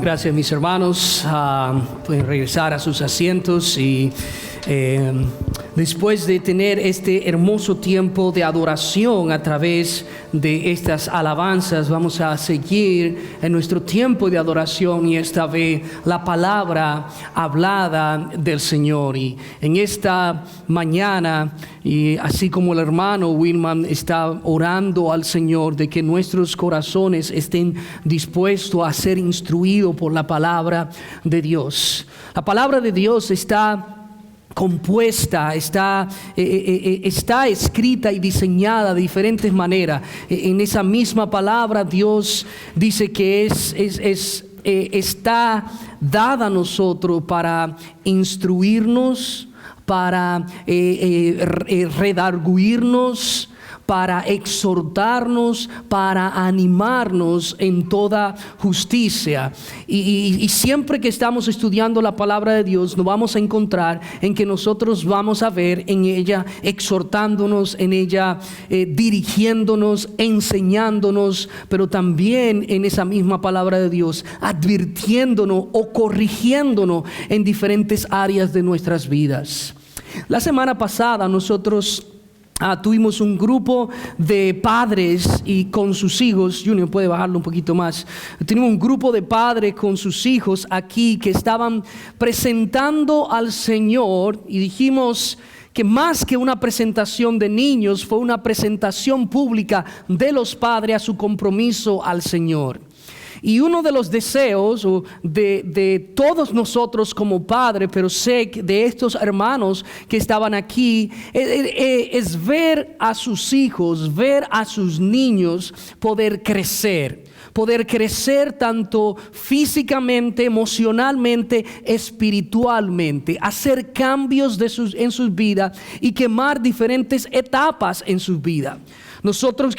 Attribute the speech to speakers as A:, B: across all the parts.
A: Gracias, mis hermanos. Pueden regresar a sus asientos y después de tener este hermoso tiempo de adoración a través de estas alabanzas, vamos a seguir en nuestro tiempo de adoración y esta vez la palabra hablada del Señor. Y en esta mañana, y así como el hermano Wilman está orando al Señor de que nuestros corazones estén dispuestos a ser instruidos por la palabra de Dios. La palabra de Dios está compuesta, está escrita y diseñada de diferentes maneras. En esa misma palabra Dios dice que está dada a nosotros para instruirnos, para redarguirnos, para exhortarnos, para animarnos en toda justicia. Y siempre que estamos estudiando la palabra de Dios, nos vamos a encontrar en que nosotros vamos a ver en ella exhortándonos, en ella dirigiéndonos, enseñándonos, pero también en esa misma palabra de Dios advirtiéndonos o corrigiéndonos en diferentes áreas de nuestras vidas. La semana pasada nosotros tuvimos un grupo de padres y con sus hijos. Junior, puede bajarlo un poquito más. Tenemos un grupo de padres con sus hijos aquí que estaban presentando al Señor, y dijimos que más que una presentación de niños, fue una presentación pública de los padres a su compromiso al Señor. Y uno de los deseos de todos nosotros como padres, pero sé que de estos hermanos que estaban aquí, es ver a sus hijos, ver a sus niños poder crecer tanto físicamente, emocionalmente, espiritualmente, hacer cambios en sus vidas y quemar diferentes etapas en sus vidas. Nosotros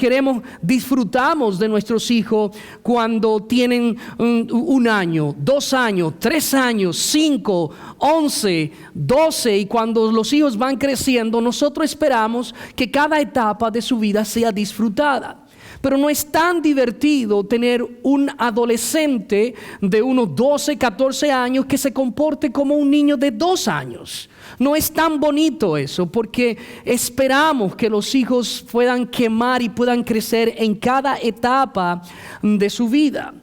A: disfrutamos de nuestros hijos cuando tienen 1 año, 2 años, 3 años, 5, 11, 12, y cuando los hijos van creciendo, nosotros esperamos que cada etapa de su vida sea disfrutada. Pero no es tan divertido tener un adolescente de unos 12, 14 años que se comporte como un niño de 2 años. No es tan bonito eso, porque esperamos que los hijos puedan quemar y puedan crecer en cada etapa de su vida.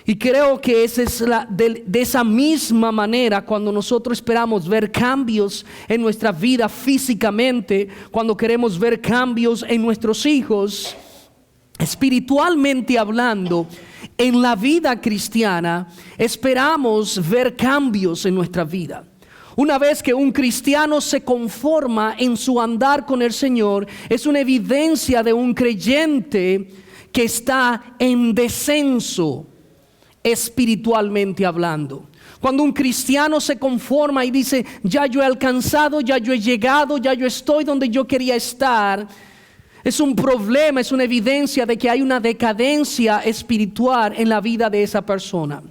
A: Y creo que de esa misma manera, cuando nosotros esperamos ver cambios en nuestra vida físicamente, cuando queremos ver cambios en nuestros hijos, espiritualmente hablando, en la vida cristiana, esperamos ver cambios en nuestra vida. Una vez que un cristiano se conforma en su andar con el Señor, es una evidencia de un creyente que está en descenso espiritualmente hablando. Cuando un cristiano se conforma y dice, ya yo he alcanzado, ya yo he llegado, ya yo estoy donde yo quería estar, es un problema, es una evidencia de que hay una decadencia espiritual en la vida de esa persona.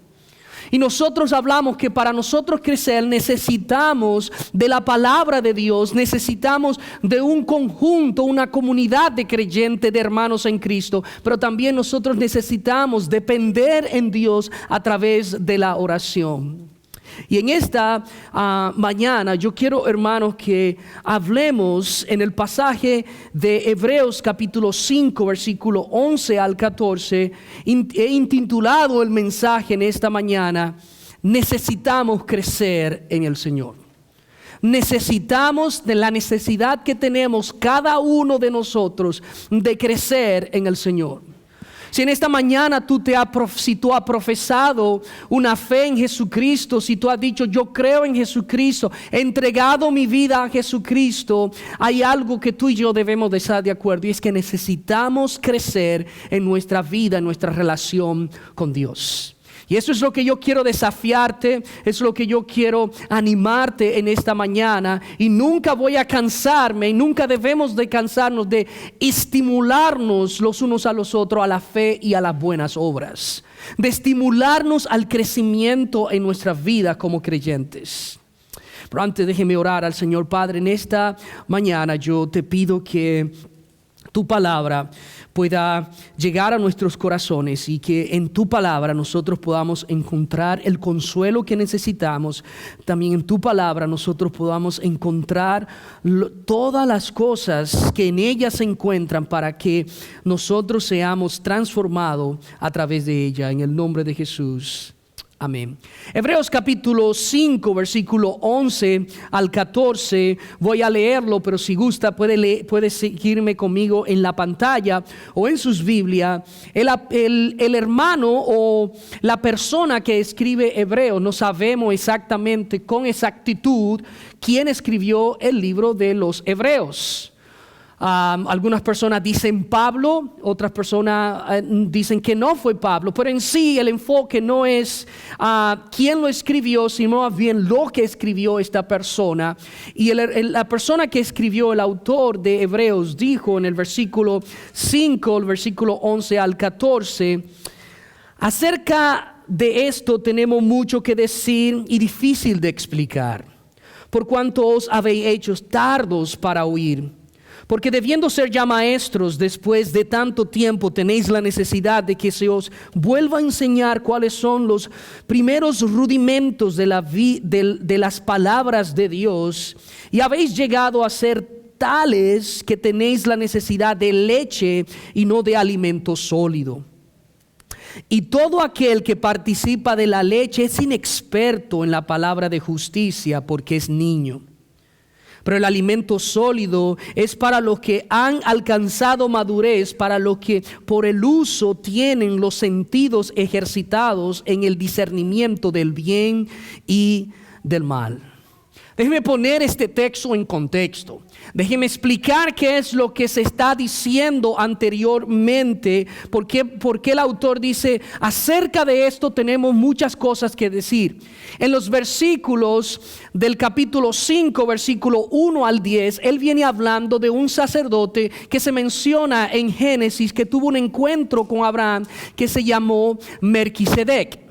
A: Y nosotros hablamos que para nosotros crecer necesitamos de la palabra de Dios, necesitamos de un conjunto, una comunidad de creyentes, de hermanos en Cristo, pero también nosotros necesitamos depender en Dios a través de la oración. Y en esta mañana yo quiero, hermanos, que hablemos en el pasaje de Hebreos capítulo 5, versículo 11 al 14. He intitulado el mensaje en esta mañana: necesitamos crecer en el Señor. Necesitamos de la necesidad que tenemos cada uno de nosotros de crecer en el Señor. Si en esta mañana si tú has profesado una fe en Jesucristo, si tú has dicho yo creo en Jesucristo, he entregado mi vida a Jesucristo, hay algo que tú y yo debemos de estar de acuerdo, y es que necesitamos crecer en nuestra vida, en nuestra relación con Dios. Y eso es lo que yo quiero desafiarte, es lo que yo quiero animarte en esta mañana. Y nunca voy a cansarme, y nunca debemos de cansarnos de estimularnos los unos a los otros a la fe y a las buenas obras. De estimularnos al crecimiento en nuestra vida como creyentes. Pero antes déjeme orar al Señor. Padre, en esta mañana yo te pido que tu palabra pueda llegar a nuestros corazones y que en tu palabra nosotros podamos encontrar el consuelo que necesitamos. También en tu palabra nosotros podamos encontrar todas las cosas que en ella se encuentran para que nosotros seamos transformados a través de ella. En el nombre de Jesús. Amén. Hebreos capítulo 5, versículo 11 al 14. Voy a leerlo, pero si gusta puede seguirme conmigo en la pantalla o en sus Biblias. El hermano o la persona que escribe Hebreo, no sabemos exactamente con exactitud quién escribió el libro de los Hebreos. Algunas personas dicen Pablo, otras personas dicen que no fue Pablo, pero en sí el enfoque no es quién lo escribió, sino más bien lo que escribió esta persona. Y la persona que escribió, el autor de Hebreos, dijo en el versículo 5, el versículo 11 al 14, acerca de esto tenemos mucho que decir y difícil de explicar, por cuanto os habéis hecho tardos para oír. Porque debiendo ser ya maestros después de tanto tiempo, tenéis la necesidad de que se os vuelva a enseñar cuáles son los primeros rudimentos de las palabras de Dios, y habéis llegado a ser tales que tenéis la necesidad de leche y no de alimento sólido. Y todo aquel que participa de la leche es inexperto en la palabra de justicia, porque es niño. Pero el alimento sólido es para los que han alcanzado madurez, para los que por el uso tienen los sentidos ejercitados en el discernimiento del bien y del mal. Déjeme poner este texto en contexto. Déjeme explicar qué es lo que se está diciendo anteriormente. ¿Por qué el autor dice, acerca de esto tenemos muchas cosas que decir? En los versículos del capítulo 5, versículo 1 al 10, él viene hablando de un sacerdote que se menciona en Génesis, que tuvo un encuentro con Abraham, que se llamó Melquisedec.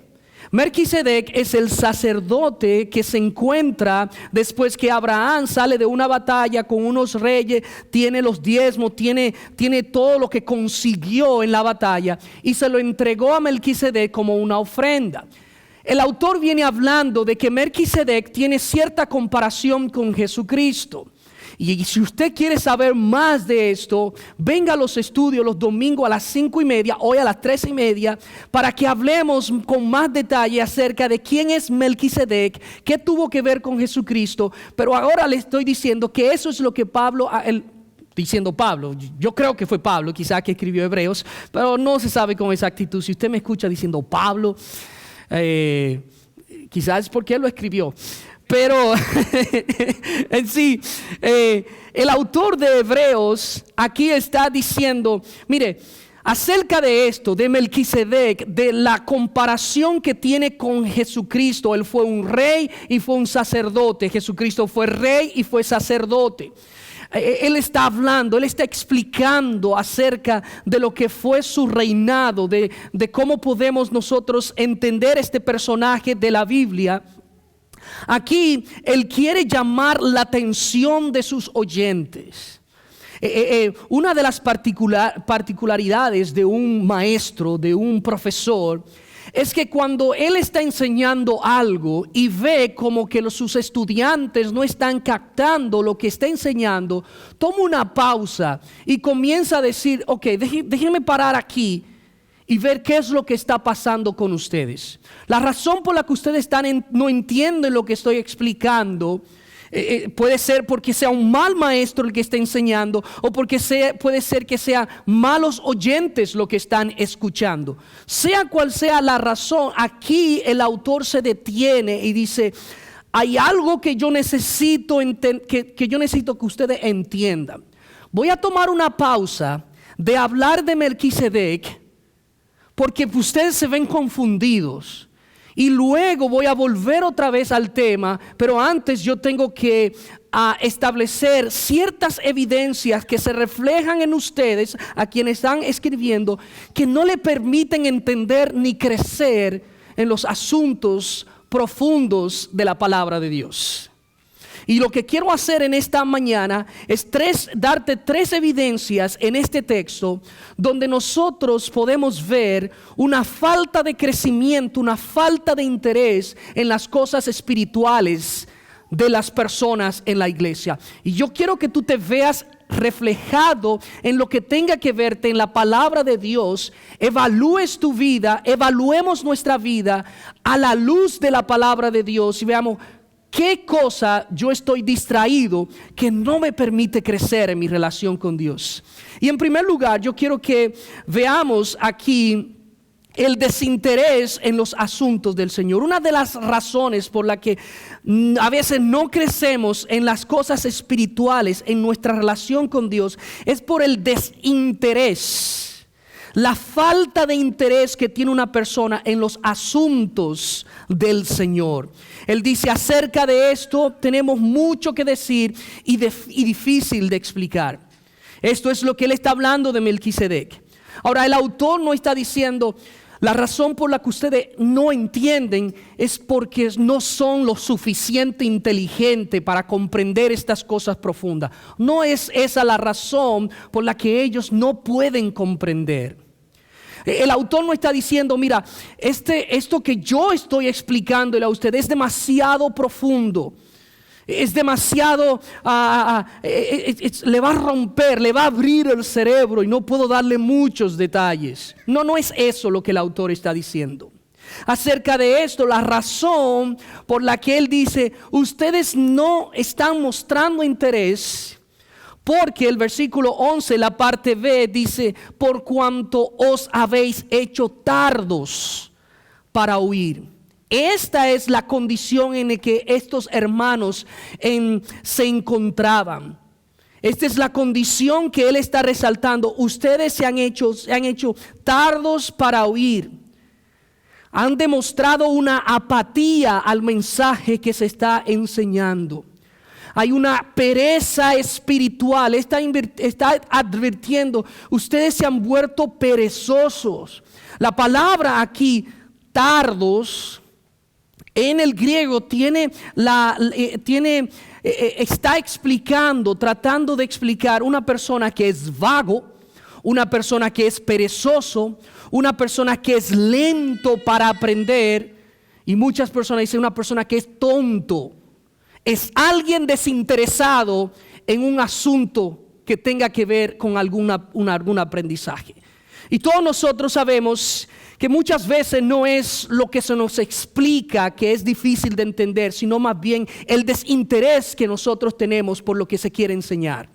A: Melquisedec es el sacerdote que se encuentra después que Abraham sale de una batalla con unos reyes, tiene los diezmos, tiene todo lo que consiguió en la batalla y se lo entregó a Melquisedec como una ofrenda. El autor viene hablando de que Melquisedec tiene cierta comparación con Jesucristo. Y si usted quiere saber más de esto, venga a los estudios los domingos a las 5:30, hoy a las 3:30, para que hablemos con más detalle acerca de quién es Melquisedec, qué tuvo que ver con Jesucristo. Pero ahora le estoy diciendo que eso es lo que Pablo, diciendo Pablo, yo creo que fue Pablo quizás que escribió Hebreos, pero no se sabe con exactitud. Si usted me escucha diciendo Pablo, quizás es porque él lo escribió. Pero en sí, el autor de Hebreos aquí está diciendo, mire, acerca de esto, de Melquisedec, de la comparación que tiene con Jesucristo. Él fue un rey y fue un sacerdote. Jesucristo fue rey y fue sacerdote. Él está hablando, él está explicando acerca de lo que fue su reinado, de cómo podemos nosotros entender este personaje de la Biblia. Aquí él quiere llamar la atención de sus oyentes. Una de las particularidades de un maestro, de un profesor, es que cuando él está enseñando algo y ve como que sus estudiantes no están captando lo que está enseñando, toma una pausa y comienza a decir, ok, déjenme parar aquí y ver qué es lo que está pasando con ustedes. La razón por la que ustedes no entienden lo que estoy explicando puede ser porque sea un mal maestro el que está enseñando, o porque puede ser que sean malos oyentes lo que están escuchando. Sea cual sea la razón, aquí el autor se detiene y dice, hay algo que yo necesito que ustedes entiendan. Voy a tomar una pausa de hablar de Melquisedec, porque ustedes se ven confundidos. Y luego voy a volver otra vez al tema, pero antes yo tengo que establecer ciertas evidencias que se reflejan en ustedes, a quienes están escribiendo, que no le permiten entender ni crecer en los asuntos profundos de la palabra de Dios. Y lo que quiero hacer en esta mañana es darte tres evidencias en este texto donde nosotros podemos ver una falta de crecimiento, una falta de interés en las cosas espirituales de las personas en la iglesia. Y yo quiero que tú te veas reflejado en lo que tenga que verte en la palabra de Dios. Evalúes tu vida, evaluemos nuestra vida a la luz de la palabra de Dios y veamos qué cosa yo estoy distraído que no me permite crecer en mi relación con Dios. Y en primer lugar, yo quiero que veamos aquí el desinterés en los asuntos del Señor. Una de las razones por la que a veces no crecemos en las cosas espirituales, en nuestra relación con Dios, es por el desinterés. La falta de interés que tiene una persona en los asuntos del Señor. Él dice, acerca de esto tenemos mucho que decir y difícil de explicar. Esto es lo que él está hablando de Melquisedec. Ahora, el autor no está diciendo, la razón por la que ustedes no entienden es porque no son lo suficiente inteligentes para comprender estas cosas profundas. No es esa la razón por la que ellos no pueden comprender. El autor no está diciendo, mira, esto que yo estoy explicándole a usted es demasiado profundo. Es demasiado, le va a romper, le va a abrir el cerebro y no puedo darle muchos detalles. No es eso lo que el autor está diciendo. Acerca de esto, la razón por la que él dice, ustedes no están mostrando interés, porque el versículo 11, la parte B, dice, por cuanto os habéis hecho tardos para oír. Esta es la condición en la que estos hermanos se encontraban. Esta es la condición que él está resaltando. Ustedes se han hecho tardos para oír. Han demostrado una apatía al mensaje que se está enseñando. Hay una pereza espiritual. Está advirtiendo, ustedes se han vuelto perezosos. La palabra aquí, tardos, en el griego está explicando, tratando de explicar una persona que es vago, una persona que es perezoso, una persona que es lento para aprender, y muchas personas dicen una persona que es tonto. Es alguien desinteresado en un asunto que tenga que ver con algún aprendizaje. Y todos nosotros sabemos que muchas veces no es lo que se nos explica que es difícil de entender, sino más bien el desinterés que nosotros tenemos por lo que se quiere enseñar.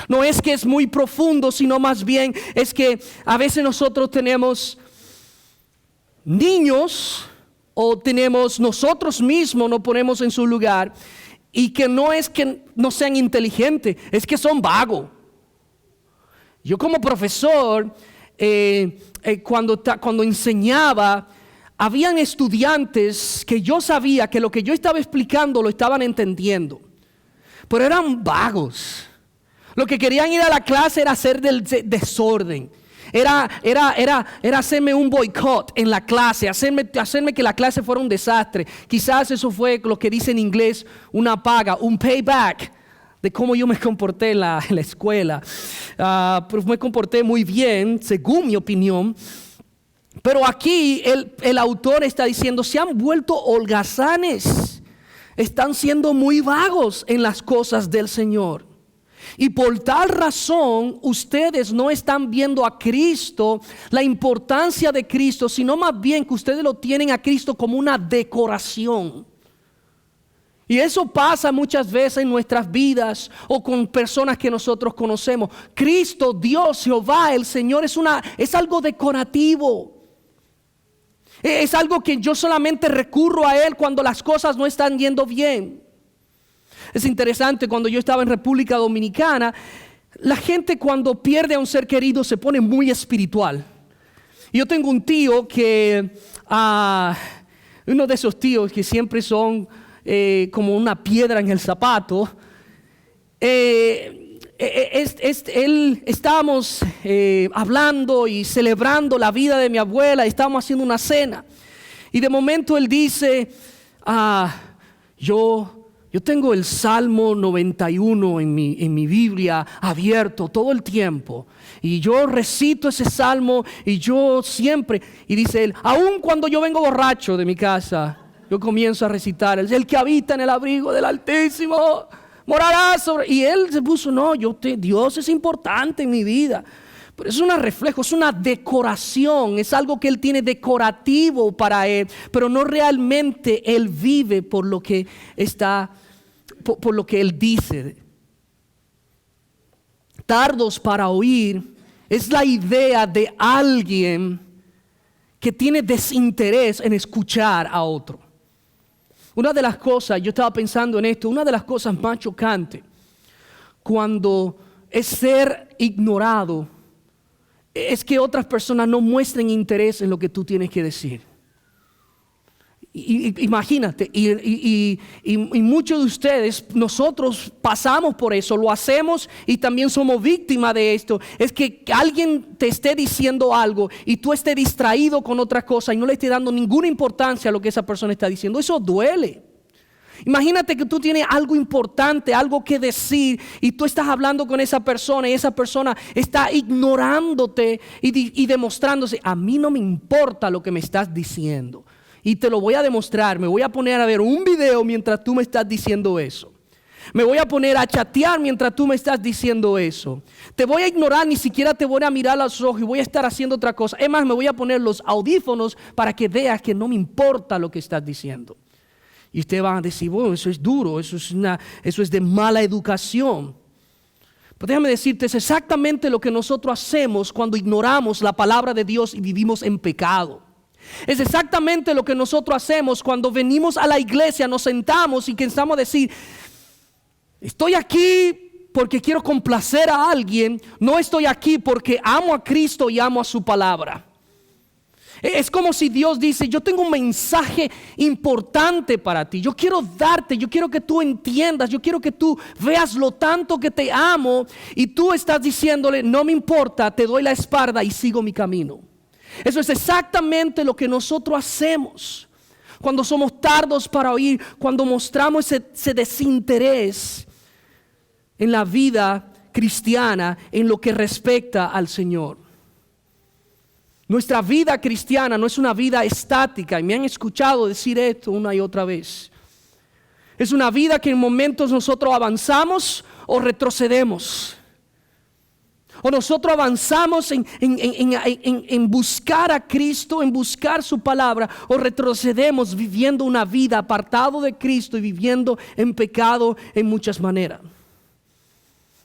A: No es que es muy profundo, sino más bien es que a veces nosotros tenemos niños o tenemos nosotros mismos, nos ponemos en su lugar, y que no es que no sean inteligentes, es que son vagos. Yo como profesor, cuando enseñaba, habían estudiantes que yo sabía que lo que yo estaba explicando lo estaban entendiendo, pero eran vagos. Lo que querían ir a la clase era hacer del desorden. Era hacerme un boicot en la clase, hacerme que la clase fuera un desastre. Quizás eso fue lo que dice en inglés una paga, un payback de cómo yo me comporté en la escuela. Pues me comporté muy bien, según mi opinión. Pero aquí el autor está diciendo, se han vuelto holgazanes, están siendo muy vagos en las cosas del Señor. Y por tal razón ustedes no están viendo a Cristo, la importancia de Cristo, sino más bien que ustedes lo tienen a Cristo como una decoración. Y eso pasa muchas veces en nuestras vidas o con personas que nosotros conocemos. Cristo, Dios, Jehová, el Señor es algo decorativo. Es algo que yo solamente recurro a Él cuando las cosas no están yendo bien. Es interesante, cuando yo estaba en República Dominicana, la gente cuando pierde a un ser querido se pone muy espiritual. Yo tengo un tío que, uno de esos tíos que siempre son como una piedra en el zapato. Estábamos hablando y celebrando la vida de mi abuela, estábamos haciendo una cena. Y de momento él dice, yo Yo tengo el Salmo 91 en mi Biblia abierto todo el tiempo. Y yo recito ese Salmo y yo siempre, y dice él, aun cuando yo vengo borracho de mi casa, yo comienzo a recitar, el que habita en el abrigo del Altísimo, morará sobre... Y él se puso, no, Dios es importante en mi vida. Pero es un reflejo, es una decoración, es algo que él tiene decorativo para él, pero no realmente él vive por lo que por lo que él dice. Tardos para oír es la idea de alguien que tiene desinterés en escuchar a otro. Una de las cosas, yo estaba pensando en esto, una de las cosas más chocantes cuando es ser ignorado es que otras personas no muestren interés en lo que tú tienes que decir. Imagínate, y muchos de ustedes, nosotros pasamos por eso, lo hacemos y también somos víctimas de esto. Es que alguien te esté diciendo algo y tú estés distraído con otra cosa y no le estés dando ninguna importancia a lo que esa persona está diciendo. Eso duele. Imagínate que tú tienes algo importante, algo que decir y tú estás hablando con esa persona y esa persona está ignorándote y demostrándose, a mí no me importa lo que me estás diciendo y te lo voy a demostrar, me voy a poner a ver un video mientras tú me estás diciendo eso. Me voy a poner a chatear mientras tú me estás diciendo eso. Te voy a ignorar, ni siquiera te voy a mirar a los ojos y voy a estar haciendo otra cosa. Es más, me voy a poner los audífonos para que veas que no me importa lo que estás diciendo. Y usted va a decir, bueno, eso es duro, eso es de mala educación. Pero déjame decirte, es exactamente lo que nosotros hacemos cuando ignoramos la palabra de Dios y vivimos en pecado. Es exactamente lo que nosotros hacemos cuando venimos a la iglesia, nos sentamos y pensamos decir, estoy aquí porque quiero complacer a alguien, no estoy aquí porque amo a Cristo y amo a su palabra. Es como si Dios dice, yo tengo un mensaje importante para ti, yo quiero darte, yo quiero que tú entiendas, yo quiero que tú veas lo tanto que te amo y tú estás diciéndole, no me importa, te doy la espalda y sigo mi camino. Eso es exactamente lo que nosotros hacemos cuando somos tardos para oír, cuando mostramos ese desinterés en la vida cristiana en lo que respecta al Señor. Nuestra vida cristiana no es una vida estática, y me han escuchado decir esto una y otra vez. Es una vida que en momentos nosotros avanzamos o retrocedemos. O nosotros avanzamos en buscar a Cristo, en buscar su palabra, o retrocedemos viviendo una vida apartado de Cristo y viviendo en pecado en muchas maneras.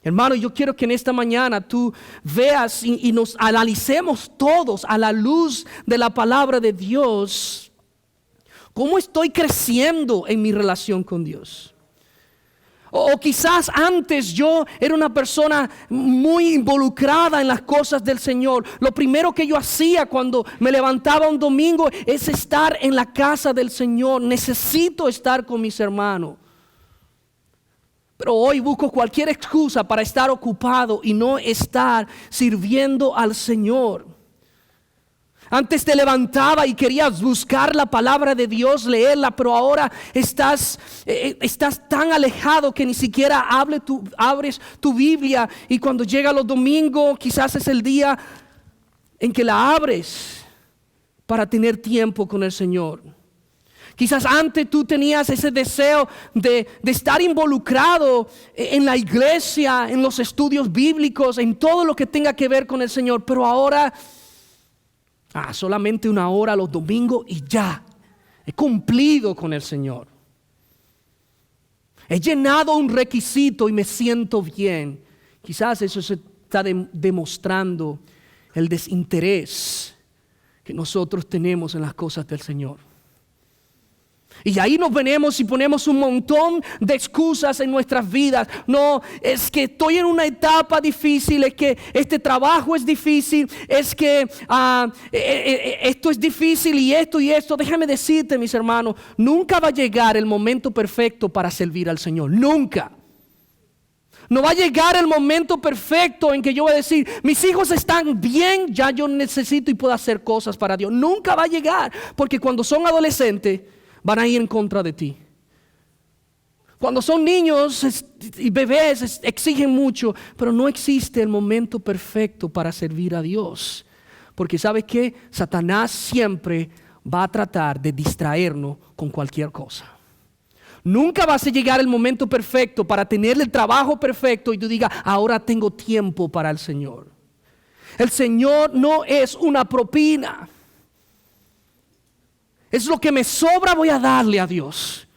A: Hermano, yo quiero que en esta mañana tú veas y nos analicemos todos a la luz de la palabra de Dios. ¿Cómo estoy creciendo en mi relación con Dios? O quizás antes yo era una persona muy involucrada en las cosas del Señor. Lo primero que yo hacía cuando me levantaba un domingo es estar en la casa del Señor. Necesito estar con mis hermanos. Pero hoy busco cualquier excusa para estar ocupado y no estar sirviendo al Señor. Antes te levantaba y querías buscar la palabra de Dios, leerla, pero ahora estás tan alejado que ni siquiera abres tu Biblia. Y cuando llega los domingos, quizás es el día en que la abres para tener tiempo con el Señor. Quizás antes tú tenías ese deseo de estar involucrado en la iglesia, en los estudios bíblicos, en todo lo que tenga que ver con el Señor. Pero ahora, solamente una hora los domingos y ya, he cumplido con el Señor. He llenado un requisito y me siento bien. Quizás eso se está demostrando el desinterés que nosotros tenemos en las cosas del Señor. Y ahí nos venimos y ponemos un montón de excusas en nuestras vidas. No, es que estoy en una etapa difícil, es que este trabajo es difícil, es que esto es difícil y esto. Déjame decirte, mis hermanos, nunca va a llegar el momento perfecto para servir al Señor. Nunca. No va a llegar el momento perfecto en que yo voy a decir, mis hijos están bien, ya yo necesito y puedo hacer cosas para Dios. Nunca va a llegar, porque cuando son adolescentes van a ir en contra de ti. Cuando son niños y bebés exigen mucho, pero no existe el momento perfecto para servir a Dios. Porque ¿sabes qué? Satanás siempre va a tratar de distraernos con cualquier cosa. Nunca vas a llegar el momento perfecto para tener el trabajo perfecto y tú digas, ahora tengo tiempo para el Señor. El Señor no es una propina. Es lo que me sobra, voy a darle a Dios.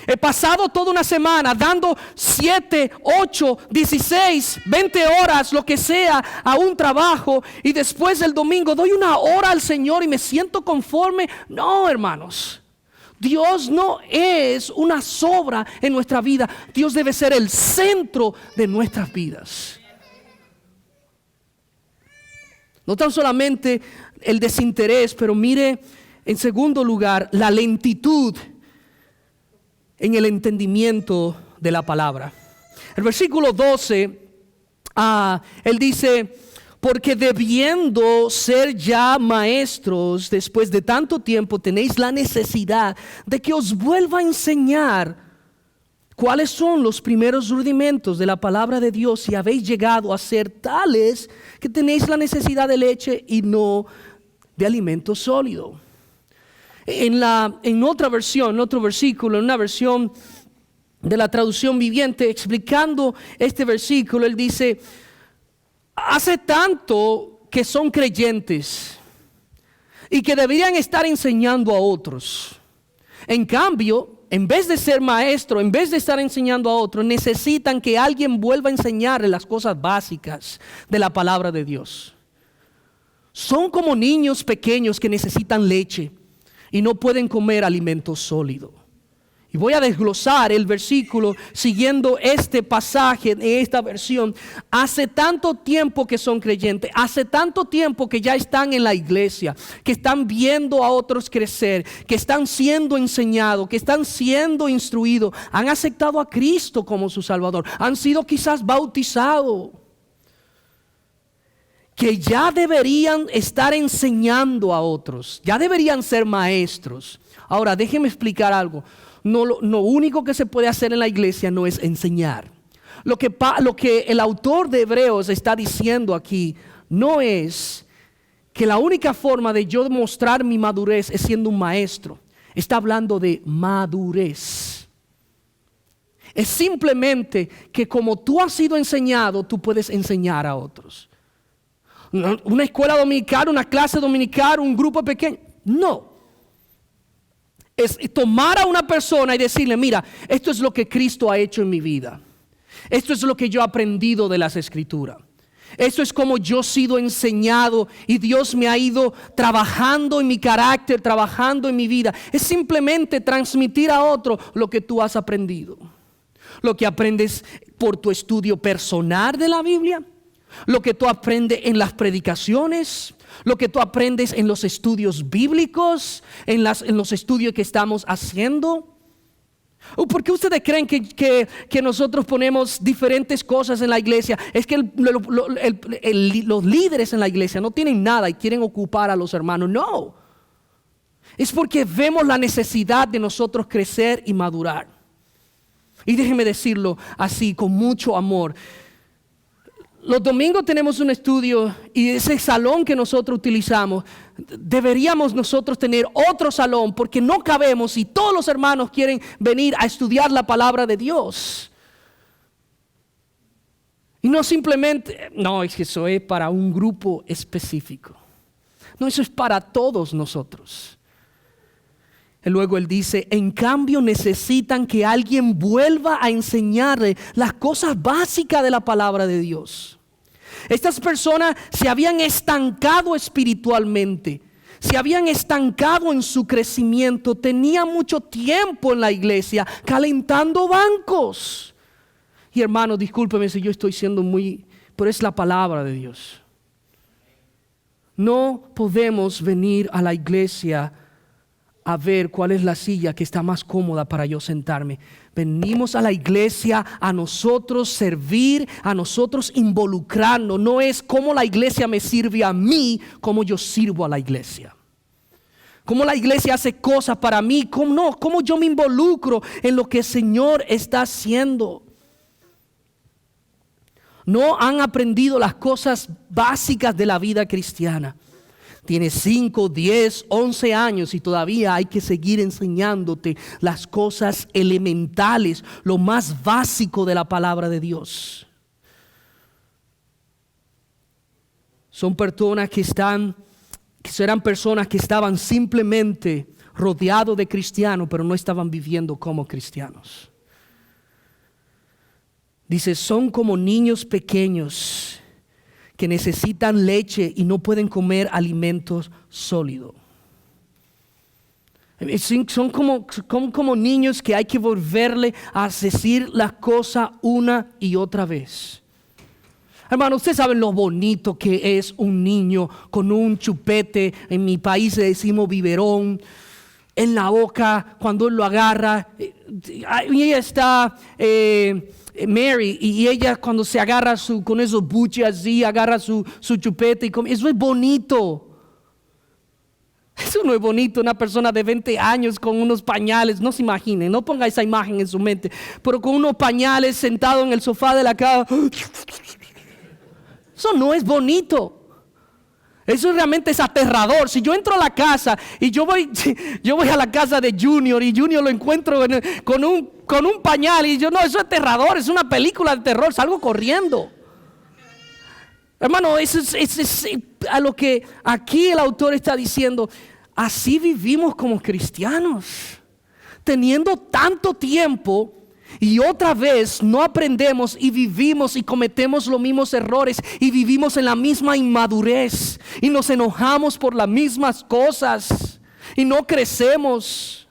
A: He pasado toda una semana dando 7, 8, 16, 20 horas, lo que sea, a un trabajo, y después el domingo doy una hora al Señor y me siento conforme. No, hermanos, Dios no es una sobra en nuestra vida. Dios debe ser el centro de nuestras vidas. No tan solamente el desinterés, pero mire, en segundo lugar, la lentitud en el entendimiento de la palabra. El versículo 12, él dice, porque debiendo ser ya maestros después de tanto tiempo, tenéis la necesidad de que os vuelva a enseñar cuáles son los primeros rudimentos de la palabra de Dios, si habéis llegado a ser tales que tenéis la necesidad de leche y no de alimento sólido. En otra versión, en otro versículo, en una versión de la traducción viviente, explicando este versículo, él dice, hace tanto que son creyentes y que deberían estar enseñando a otros. En cambio, en vez de ser maestro, en vez de estar enseñando a otros, necesitan que alguien vuelva a enseñarles las cosas básicas de la palabra de Dios. Son como niños pequeños que necesitan leche y no pueden comer alimento sólido. Y voy a desglosar el versículo siguiendo este pasaje en esta versión. Hace tanto tiempo que son creyentes, hace tanto tiempo que ya están en la iglesia, que están viendo a otros crecer, que están siendo enseñados, que están siendo instruidos, han aceptado a Cristo como su Salvador, han sido quizás bautizados, que ya deberían estar enseñando a otros, ya deberían ser maestros. Ahora, déjenme explicar algo. No, lo único que se puede hacer en la iglesia no es enseñar. Lo que el autor de Hebreos está diciendo aquí no es que la única forma de yo demostrar mi madurez es siendo un maestro. Está hablando de madurez. Es simplemente que como tú has sido enseñado, tú puedes enseñar a otros. Una escuela dominical, una clase dominical, un grupo pequeño. No. Es tomar a una persona y decirle, mira, esto es lo que Cristo ha hecho en mi vida. Esto es lo que yo he aprendido de las Escrituras. Esto es como yo he sido enseñado y Dios me ha ido trabajando en mi carácter, trabajando en mi vida. Es simplemente transmitir a otro lo que tú has aprendido. Lo que aprendes por tu estudio personal de la Biblia. Lo que tú aprendes en las predicaciones, lo que tú aprendes en los estudios bíblicos, en los estudios que estamos haciendo. ¿Por qué ustedes creen que nosotros ponemos diferentes cosas en la iglesia? Es que los líderes en la iglesia no tienen nada y quieren ocupar a los hermanos. No, es porque vemos la necesidad de nosotros crecer y madurar. Y déjenme decirlo así, con mucho amor. Los domingos tenemos un estudio y ese salón que nosotros utilizamos, deberíamos nosotros tener otro salón porque no cabemos y todos los hermanos quieren venir a estudiar la palabra de Dios. Y no simplemente, no, es que eso es para un grupo específico. No, eso es para todos nosotros. Y luego él dice, en cambio necesitan que alguien vuelva a enseñarle las cosas básicas de la palabra de Dios. Estas personas se habían estancado espiritualmente, se habían estancado en su crecimiento, tenían mucho tiempo en la iglesia calentando bancos. Y hermanos, discúlpeme si yo estoy siendo pero es la palabra de Dios. No podemos venir a la iglesia a ver cuál es la silla que está más cómoda para yo sentarme. Venimos a la iglesia a nosotros servir, a nosotros involucrarnos. No es cómo la iglesia me sirve a mí, como yo sirvo a la iglesia. cómo la iglesia hace cosas para mí, cómo yo me involucro en lo que el Señor está haciendo. No han aprendido las cosas básicas de la vida cristiana. Tienes 5, 10, 11 años y todavía hay que seguir enseñándote las cosas elementales, lo más básico de la palabra de Dios. Son personas que eran personas que estaban simplemente rodeados de cristianos, pero no estaban viviendo como cristianos. Dice, son como niños pequeños que necesitan leche y no pueden comer alimentos sólidos. Son como niños que hay que volverle a decir las cosas una y otra vez. Hermano, ustedes saben lo bonito que es un niño con un chupete, en mi país le decimos biberón, en la boca cuando él lo agarra. Y ella está... Mary, y ella cuando se agarra con esos buches así, agarra su chupete y come. Eso es bonito. Eso no es bonito, una persona de 20 años con unos pañales. No se imaginen, no ponga esa imagen en su mente, pero con unos pañales sentado en el sofá de la casa. Eso no es bonito. Eso realmente es aterrador. Si yo entro a la casa y yo voy a la casa de Junior y Junior lo encuentro con un pañal y yo, no, eso es aterrador, es una película de terror, salgo corriendo. Hermano, eso es a lo que aquí el autor está diciendo. Así vivimos como cristianos, teniendo tanto tiempo. Y otra vez no aprendemos y vivimos y cometemos los mismos errores y vivimos en la misma inmadurez y nos enojamos por las mismas cosas y no crecemos.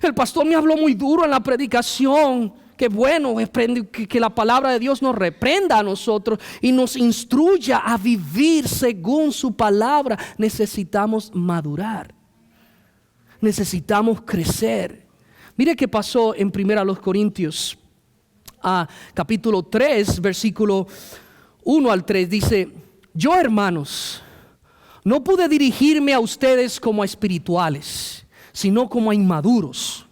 A: El pastor me habló muy duro en la predicación. Qué bueno que la palabra de Dios nos reprenda a nosotros y nos instruya a vivir según su palabra. Necesitamos madurar. Necesitamos crecer. Mire qué pasó en 1 Corintios, capítulo 3, versículo 1 al 3. Dice, yo hermanos, no pude dirigirme a ustedes como a espirituales, sino como a inmaduros.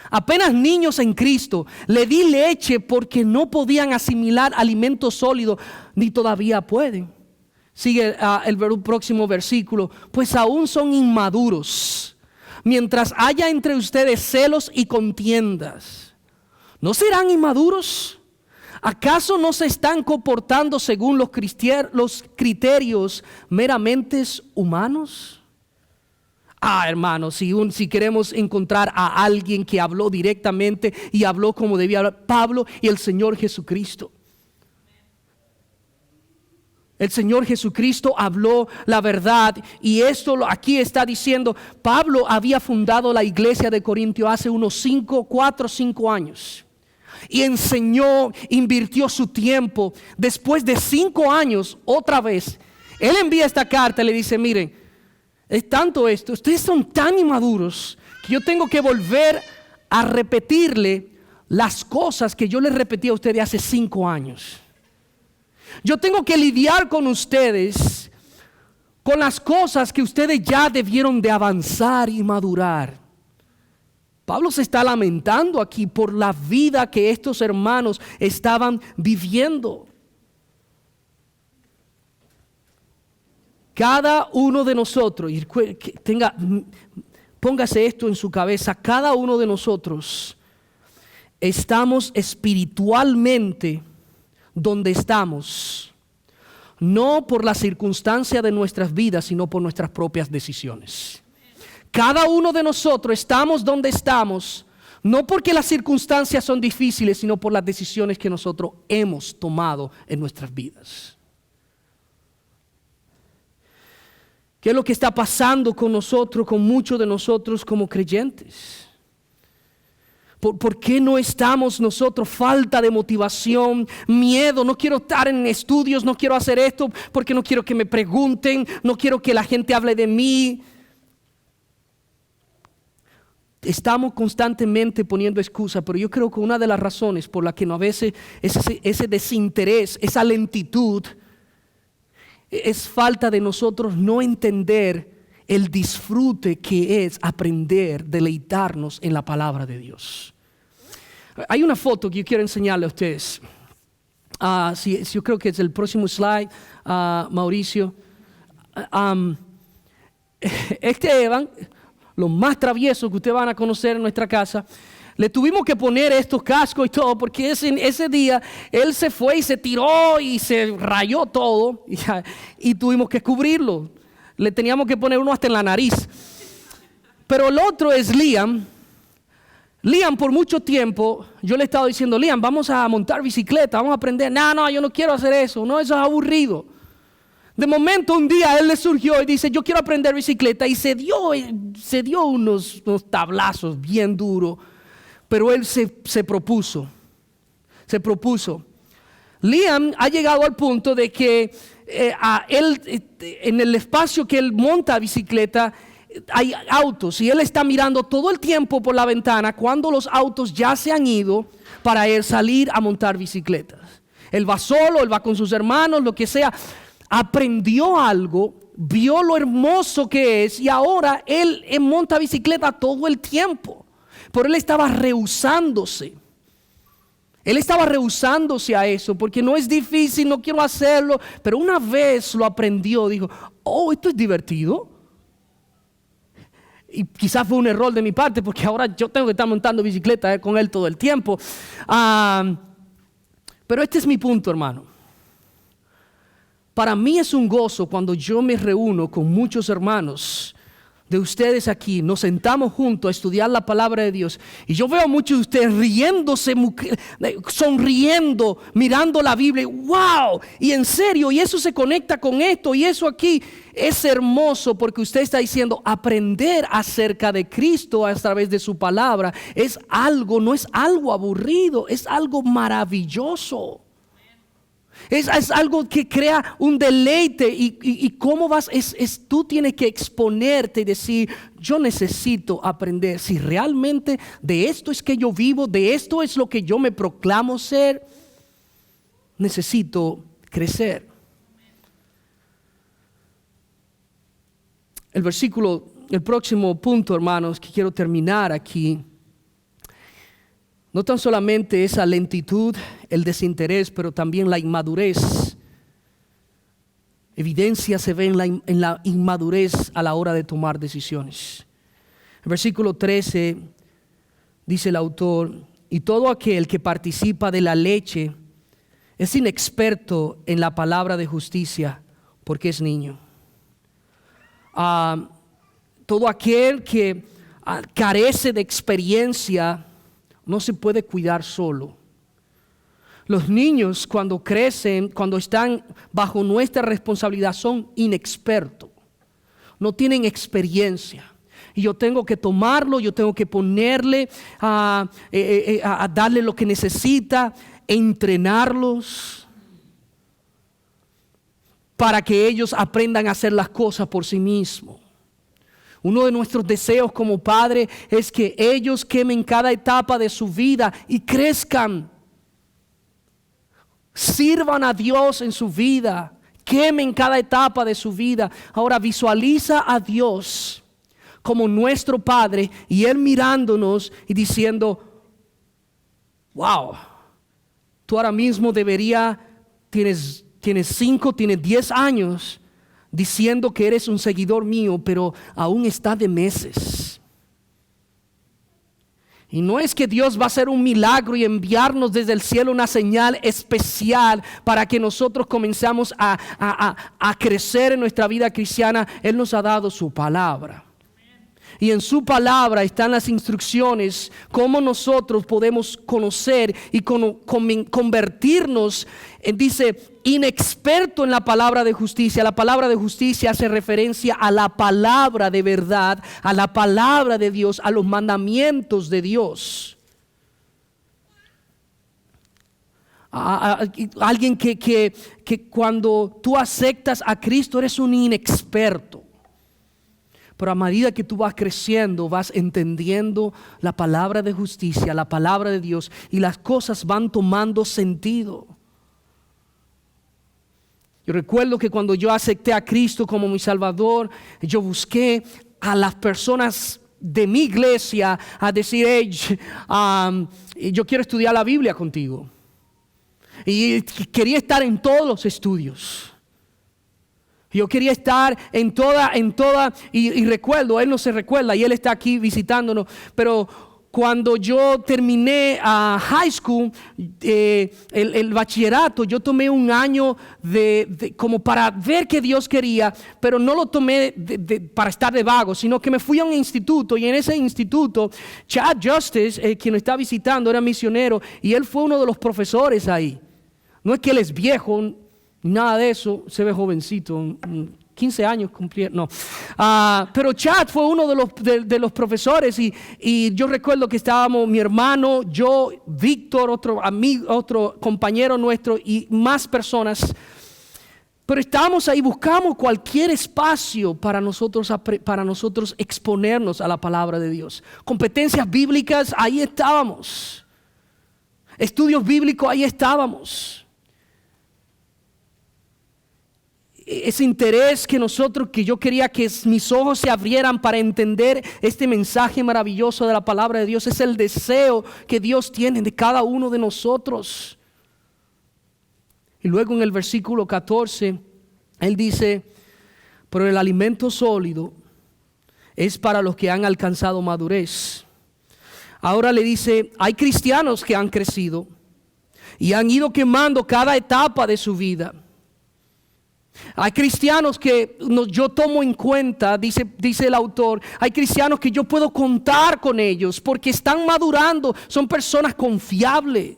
A: Apenas niños en Cristo, le di leche porque no podían asimilar alimento sólido, ni todavía pueden. Sigue el próximo versículo, pues aún son inmaduros. Mientras haya entre ustedes celos y contiendas, ¿no serán inmaduros? ¿Acaso no se están comportando según los criterios meramente humanos? Hermanos, si queremos encontrar a alguien que habló directamente y habló como debía hablar, Pablo y el Señor Jesucristo. El Señor Jesucristo habló la verdad y esto aquí está diciendo, Pablo había fundado la iglesia de Corintio hace unos 4 o 5 años y enseñó, invirtió su tiempo. Después de 5 años, otra vez, él envía esta carta y le dice, miren, es tanto esto, ustedes son tan inmaduros que yo tengo que volver a repetirle las cosas que yo les repetí a ustedes hace 5 años. Yo tengo que lidiar con ustedes, con las cosas que ustedes ya debieron de avanzar y madurar. Pablo se está lamentando aquí por la vida que estos hermanos estaban viviendo. Cada uno de nosotros, y póngase esto en su cabeza, cada uno de nosotros estamos espiritualmente donde estamos, no por la circunstancia de nuestras vidas, sino por nuestras propias decisiones. Cada uno de nosotros estamos donde estamos, no porque las circunstancias son difíciles, sino por las decisiones que nosotros hemos tomado en nuestras vidas. ¿Qué es lo que está pasando con nosotros, con muchos de nosotros como creyentes? ¿Por qué no estamos nosotros? Falta de motivación, miedo, no quiero estar en estudios, no quiero hacer esto porque no quiero que me pregunten, no quiero que la gente hable de mí. Estamos constantemente poniendo excusas, pero yo creo que una de las razones por la que a veces ese desinterés, esa lentitud, es falta de nosotros no entender el disfrute que es aprender, deleitarnos en la palabra de Dios. Hay una foto que yo quiero enseñarle a ustedes. Yo creo que es el próximo slide, Mauricio. Evan, lo más travieso que ustedes van a conocer en nuestra casa, le tuvimos que poner estos cascos y todo, porque ese día él se fue y se tiró y se rayó todo, y tuvimos que cubrirlo. Le teníamos que poner uno hasta en la nariz. Pero el otro es Liam. Liam, por mucho tiempo, yo le he estado diciendo, Liam, vamos a montar bicicleta, vamos a aprender. No, yo no quiero hacer eso, no, eso es aburrido. De momento, un día él le surgió y dice, yo quiero aprender bicicleta, y se dio unos tablazos bien duros, pero él se propuso. Liam ha llegado al punto de que en el espacio que él monta bicicleta, hay autos, y él está mirando todo el tiempo por la ventana cuando los autos ya se han ido para él salir a montar bicicletas. Él va solo, él va con sus hermanos, lo que sea. Aprendió algo, vio lo hermoso que es, y ahora él monta bicicleta todo el tiempo. Pero él estaba rehusándose. Él estaba rehusándose a eso porque no es difícil, no quiero hacerlo. Pero una vez lo aprendió, dijo, esto es divertido. Y quizás fue un error de mi parte, porque ahora yo tengo que estar montando bicicleta con él todo el tiempo. Pero este es mi punto, hermano. Para mí es un gozo cuando yo me reúno con muchos hermanos de ustedes aquí, nos sentamos juntos a estudiar la palabra de Dios, y yo veo a muchos de ustedes riéndose, sonriendo, mirando la Biblia. ¡Wow! Y en serio, y eso se conecta con esto, y eso aquí es hermoso, porque usted está diciendo, aprender acerca de Cristo a través de su palabra es algo, no es algo aburrido, es algo maravilloso. Es algo que crea un deleite, y cómo vas, tú tienes que exponerte y decir, yo necesito aprender si realmente de esto es que yo vivo, de esto es lo que yo me proclamo ser. Necesito crecer. El próximo punto, hermanos, que quiero terminar aquí, no tan solamente esa lentitud, el desinterés, pero también la inmadurez. Evidencia se ve en la inmadurez a la hora de tomar decisiones. El versículo 13 dice el autor, y todo aquel que participa de la leche es inexperto en la palabra de justicia, porque es niño. Todo aquel que carece de experiencia no se puede cuidar solo. Los niños, cuando crecen, cuando están bajo nuestra responsabilidad, son inexpertos. No tienen experiencia. Y yo tengo que tomarlo, yo tengo que ponerle a darle lo que necesita, entrenarlos para que ellos aprendan a hacer las cosas por sí mismos. Uno de nuestros deseos como padre es que ellos quemen cada etapa de su vida y crezcan. Sirvan a Dios en su vida. Quemen cada etapa de su vida. Ahora visualiza a Dios como nuestro Padre, y Él mirándonos y diciendo, wow, tú ahora mismo tienes 5, tienes 10 años, diciendo que eres un seguidor mío, pero aún está de meses. Y no es que Dios va a hacer un milagro y enviarnos desde el cielo una señal especial para que nosotros comencemos a crecer en nuestra vida cristiana. Él nos ha dado su palabra. Y en su palabra están las instrucciones, cómo nosotros podemos conocer y convertirnos en, dice, inexperto en la palabra de justicia. La palabra de justicia hace referencia a la palabra de verdad, a la palabra de Dios, a los mandamientos de Dios. Alguien que cuando tú aceptas a Cristo eres un inexperto. Pero a medida que tú vas creciendo, vas entendiendo la palabra de justicia, la palabra de Dios, y las cosas van tomando sentido. Yo recuerdo que cuando yo acepté a Cristo como mi Salvador, yo busqué a las personas de mi iglesia a decir, hey, yo quiero estudiar la Biblia contigo. Y quería estar en todos los estudios. Yo quería estar en toda, y recuerdo, él no se recuerda y él está aquí visitándonos, pero cuando yo terminé high school, el bachillerato, yo tomé un año como para ver qué Dios quería, pero no lo tomé para estar de vago, sino que me fui a un instituto, y en ese instituto, Chad Justice, quien está visitando, era misionero, y él fue uno de los profesores ahí. No es que él es viejo, nada de eso, se ve jovencito, 15 años cumplieron, no. Pero Chad fue uno de los profesores, y yo recuerdo que estábamos mi hermano, yo, Víctor, otro amigo, otro compañero nuestro y más personas. Pero estábamos ahí, buscamos cualquier espacio para nosotros exponernos a la palabra de Dios. Competencias bíblicas, ahí estábamos. Estudios bíblicos, ahí estábamos. Ese interés que yo quería que mis ojos se abrieran para entender este mensaje maravilloso de la palabra de Dios, es el deseo que Dios tiene de cada uno de nosotros. Y luego en el versículo 14, él dice, pero el alimento sólido es para los que han alcanzado madurez. Ahora le dice, hay cristianos que han crecido y han ido quemando cada etapa de su vida. Hay cristianos que yo tomo en cuenta, dice el autor, hay cristianos que yo puedo contar con ellos porque están madurando, son personas confiables.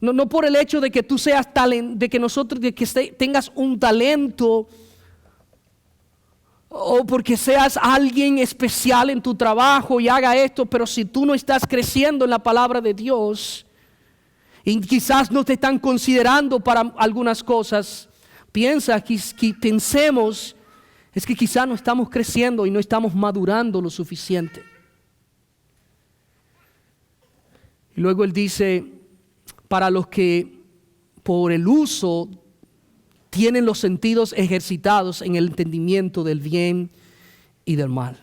A: No por el hecho de que tú seas tengas un talento, o porque seas alguien especial en tu trabajo y haga esto, pero si tú no estás creciendo en la palabra de Dios, y quizás no te están considerando para algunas cosas, pensemos, es que quizás no estamos creciendo y no estamos madurando lo suficiente. Y luego él dice, para los que por el uso tienen los sentidos ejercitados en el entendimiento del bien y del mal.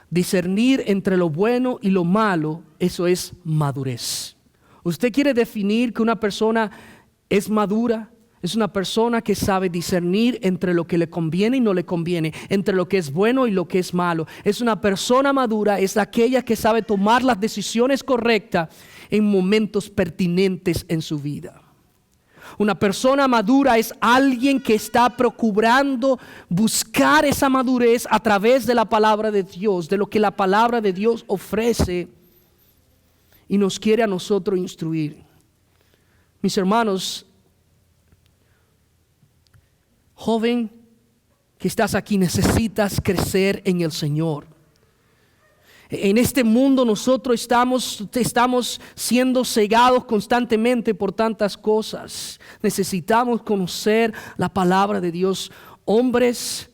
A: Discernir entre lo bueno y lo malo, eso es madurez. ¿Usted quiere definir que una persona es madura? Es una persona que sabe discernir entre lo que le conviene y no le conviene, entre lo que es bueno y lo que es malo. Es una persona madura, es aquella que sabe tomar las decisiones correctas en momentos pertinentes en su vida. Una persona madura es alguien que está procurando buscar esa madurez a través de la palabra de Dios, de lo que la palabra de Dios ofrece y nos quiere a nosotros instruir. Mis hermanos, joven que estás aquí, necesitas crecer en el Señor. En este mundo nosotros estamos siendo cegados constantemente por tantas cosas. Necesitamos conocer la palabra de Dios. Hombres,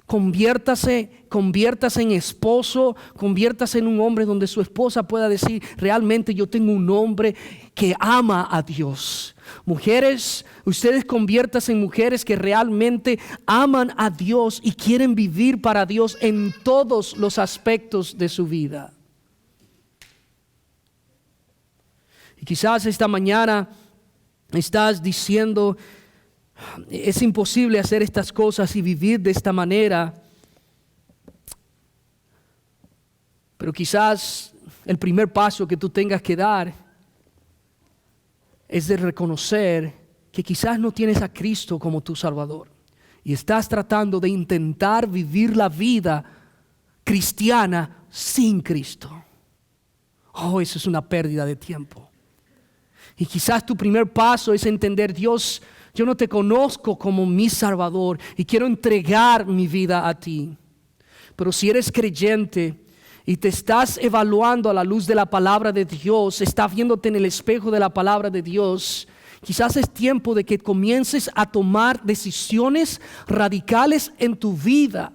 A: conviértase en esposo, conviértase en un hombre donde su esposa pueda decir, realmente yo tengo un hombre que ama a Dios. Mujeres, ustedes conviértanse en mujeres que realmente aman a Dios y quieren vivir para Dios en todos los aspectos de su vida. Y quizás esta mañana estás diciendo, es imposible hacer estas cosas y vivir de esta manera. Pero quizás el primer paso que tú tengas que dar es de reconocer que quizás no tienes a Cristo como tu Salvador y estás tratando de intentar vivir la vida cristiana sin Cristo. Oh, eso es una pérdida de tiempo. Y quizás tu primer paso es entender, Dios, yo no te conozco como mi Salvador y quiero entregar mi vida a ti. Pero si eres creyente y te estás evaluando a la luz de la palabra de Dios, estás viéndote en el espejo de la palabra de Dios, quizás es tiempo de que comiences a tomar decisiones radicales en tu vida,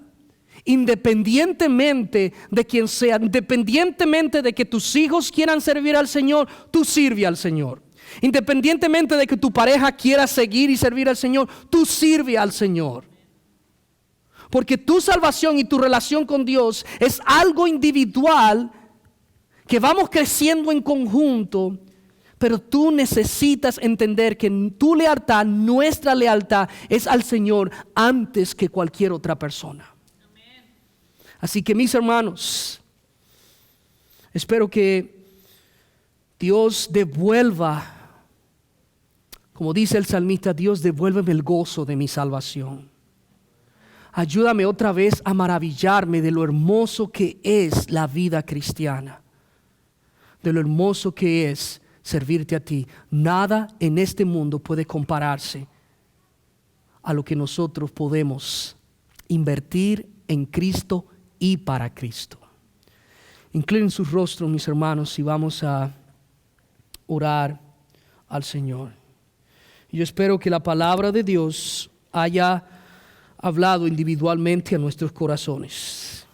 A: independientemente de quien sea, independientemente de que tus hijos quieran servir al Señor, tú sirve al Señor. Independientemente de que tu pareja quiera seguir y servir al Señor, tú sirve al Señor. Porque tu salvación y tu relación con Dios es algo individual que vamos creciendo en conjunto, pero tú necesitas entender que tu lealtad, nuestra lealtad, es al Señor antes que cualquier otra persona. Amén. Así que mis hermanos, espero que Dios devuelva, como dice el salmista, Dios devuélveme el gozo de mi salvación. Ayúdame otra vez a maravillarme de lo hermoso que es la vida cristiana, de lo hermoso que es servirte a ti. Nada en este mundo puede compararse a lo que nosotros podemos invertir en Cristo y para Cristo. Inclinen sus rostros, mis hermanos, y vamos a orar al Señor. Yo espero que la palabra de Dios haya hablado individualmente a nuestros corazones.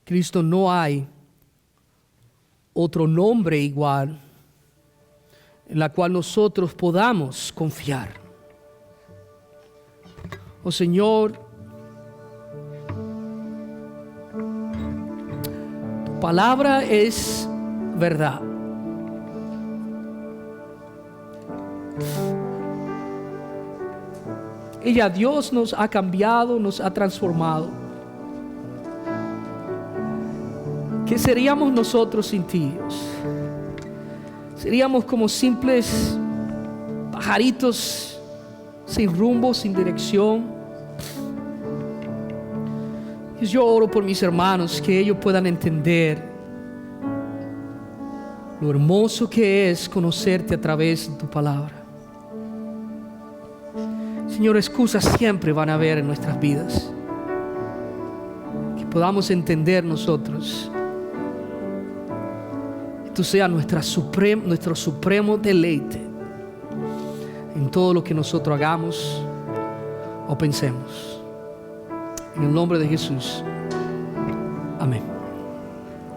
A: Cristo, no hay otro nombre igual en la cual nosotros podamos confiar. Oh Señor, tu palabra es verdad. Ella, Dios, nos ha cambiado, nos ha transformado. ¿Qué seríamos nosotros sin ti, Dios? Seríamos como simples pajaritos sin rumbo, sin dirección. Dios, yo oro por mis hermanos, que ellos puedan entender lo hermoso que es conocerte a través de tu palabra. Señor, excusas siempre van a haber en nuestras vidas. Que podamos entender nosotros. Que tú seas nuestro supremo deleite en todo lo que nosotros hagamos o pensemos. En el nombre de Jesús. Amén.